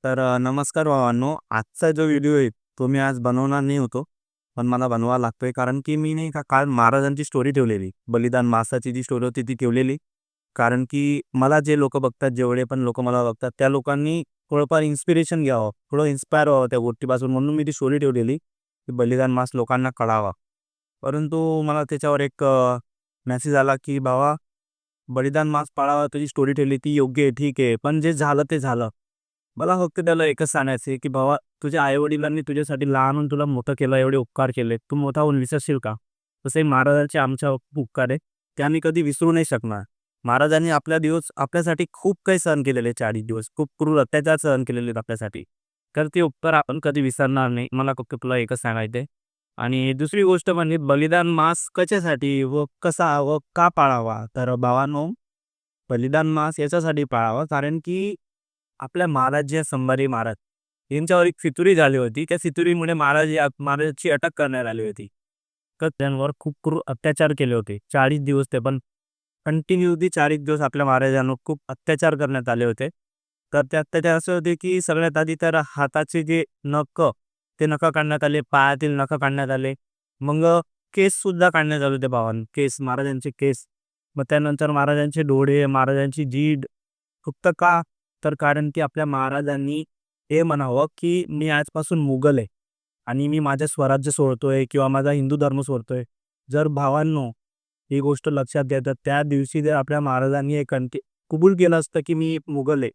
नमस्कार भावांनो. आजचा जो व्हिडिओ आहे तो मी आज बनवणार नाही होतो. पण मला बनवावा लागतोय कारण की मी नाही का काल महाराजांची स्टोरी ठेवलेली. बलिदान मासाची जी स्टोरी होती ती ठेवलेली. कारण की मला जे लोकं बघतात, जेवढे पण लोकं मला बघतात त्या लोकांनी थोडंफार इन्स्पिरेशन घ्यावं, थोडं इन्स्पायर व्हावं त्या गोष्टीपासून म्हणून मी ती स्टोरी ठेवलेली, की बलिदान मास लोकांना कळावा. परंतु मला त्याच्यावर एक मेसेज आला, की "भावा, बलिदान मास पाळावा, तुझी स्टोरी ठेवली ती योग्य आहे, ठीक आहे. पण जे झालं ते झालं." मला फक्त त्याला एकच सांगायचं आहे, की "भावा, तुझ्या आई-वडिलांनी तुझ्यासाठी लहानून तुला मोठं केलं, एवढे उपकार केले. तू मोठा होऊन विसरशील का?" तसे महाराजांचे आमच्यावर खूप उपकार आहे. ते आम्ही कधी विसरू नाही शकणार. महाराजांनी आपल्यासाठी खूप काही सहन केलेले 40 दिवस. खूप क्रूर अत्याचार सहन केलेले आहेत आपल्यासाठी. तर ते उपकार आपण कधी विसरणार नाही. मला फक्त तुला एकच सांगायचं आहे. आणि दुसरी गोष्ट म्हणजे बलिदान मास कशासाठी व कसा व का पाळावा? तर भावांनो, बलिदान मास याच्यासाठी पाळावा कारण की आपल्या महाराज जे संभाजी महाराज यांच्यावर एक फितुरी झाली होती. त्या फितुरीमुळे महाराजाची अटक करण्यात आली होती. तर त्यांवर खूप क्रूर अत्याचार केले होते. 40 दिवस ते पण कंटिन्यूअसली 40 दिवस आपल्या महाराजांवर खूप अत्याचार करण्यात आले होते. तर ते अत्याचार असे होते की सगळ्यात आधी तर हाताचे जे नखं, ते नखं काढण्यात आले, पायातील नखं काढण्यात आले. मग केससुद्धा काढण्यात आले होते भावांनो. महाराजांचे केस. मग त्यानंतर महाराजांचे डोळे, महाराजांची जीभ. फक्त का? तर कारण की आपल्या महाराजांनी हे म्हणावं, की मी आजपासून मुघल आहे आणि मी माझं स्वराज्य सोडतोय किंवा माझा हिंदू धर्म सोडतोय. जर भावांनो, ही गोष्ट लक्षात घ्या, तर त्या दिवशी जर आपल्या महाराजांनी हे कबूल केलं असतं, की मी एक मुघल आहे,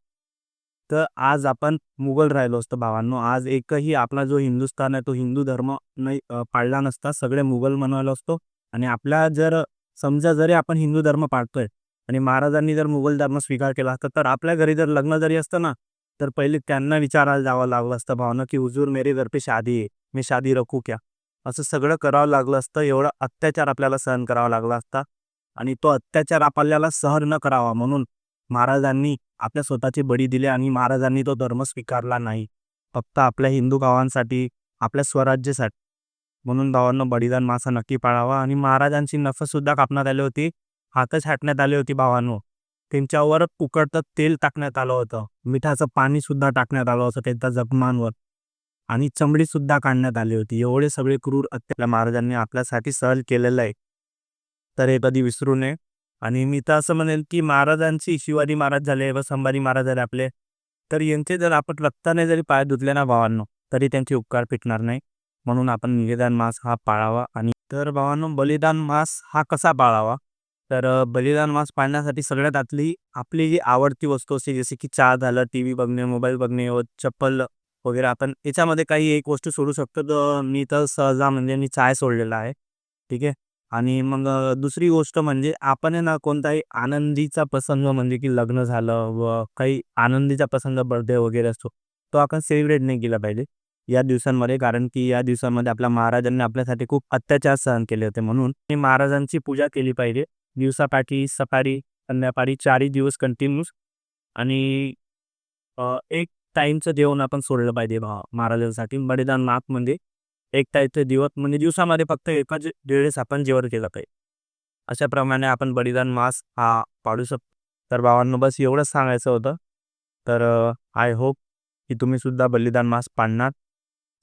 तर आज आपण मुघल राहिलो असतो भावांनो. आज एकही आपला जो हिंदुस्थान आहे, तो हिंदू धर्म नाही पाळला नसता. सगळे मुघल बनवलो असतो आणि आपल्या जर समजा जरी आपण हिंदू धर्म पाळतोय आणि महाराजांनी जर मुघल धर्म स्वीकार केला असता, तर आपल्या घरी जर लग्न जरी असतं ना, तर पहिले त्यांना विचारायला जावं लागलं असतं भावना, की "हुजूर मेरे घर पे शादी है, मैं शादी रखू क्या?" असं सगळं करावं लागलं असतं. एवढा अत्याचार आपल्याला सहन करावा लागला असता आणि तो अत्याचार आपल्याला सहन न करावा म्हणून महाराजांनी आपल्या स्वतःचे बळी दिले आणि महाराजांनी तो धर्म स्वीकारला नाही. फक्त आपल्या हिंदू गावांसाठी, आपल्या स्वराज्यासाठी. म्हणून भावांनो, बलिदान मास हा नक्की पाळावा आणि महाराजांची नखंसुद्धा कापण्यात आली होती. हातच छाटण्यात आली होती भावांनो. त्यांच्यावर उकळतं तेल टाकण्यात आलं होतं. मिठाचं पाणीसुद्धा टाकण्यात आलं होतं त्यांच्या जखमांवर आणि चमडीसुद्धा काढण्यात आली होती. एवढे सगळे क्रूर अत्याचार महाराजांनी आपल्यासाठी सहन केलेलं आहे. तर हे कधी विसरू नये. आणि मी तर असं म्हणेल, की महाराजांची शिवाजी महाराज झाले व संभाजी महाराज झाले आपले, तर यांचे जर आपण रक्ताने जरी पाय धुतले ना भावांनो, तरी त्यांचे उपकार फिटणार नाही. म्हणून आपण बलिदान मास हा पाळावा. आणि तर भावांनो, बलिदान मास हा कसा पाळावा? तर बलिदान मास पाळण्यासाठी सगळ्यात आतली आपली जी आवडती वस्तू असते, जसे की चहा झालं, टीव्ही बघणे, मोबाईल बघणे व चप्पल वगैरे, आपण याच्यामध्ये काही एक गोष्ट सोडू शकतो. तर मी तर सहसा म्हणजे मी चाय सोडलेला आहे. ठीक आहे. आणि मग दुसरी गोष्ट म्हणजे आपण आहे ना, कोणताही आनंदीचा प्रसंग म्हणजे की लग्न झालं व काही आनंदीचा प्रसंग, बर्थडे वगैरे असतो, तो आपण सेलिब्रेट नाही केला पाहिजे या दिवसांमध्ये. कारण की या दिवसांमध्ये आपल्या महाराजांनी आपल्यासाठी खूप अत्याचार सहन केले होते. म्हणून मी महाराजांची पूजा केली पाहिजे दिवसाकाठी, सकाळी, संध्याकाळी 4 दिवस कंटिन्यूस. आणि एक टाईमचं जेवण आपण सोडलं पाहिजे महाराजांसाठी. बलिदान मास म्हणजे एक टाईमचं जेवण म्हणजे दिवसामध्ये फक्त एकाच वेळेस आपण जेवण केलं पाहिजे. अशाप्रमाणे आपण बलिदान मास हा पाळू शकतो. तर भावांनो, बस एवढंच सांगायचं होतं. तर आय होप की तुम्ही सुद्धा बलिदान मास पाळणार.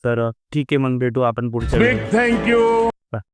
तर ठीक आहे, मग भेटू आपण पुढच्या बिग व्हिडिओ. Thank you.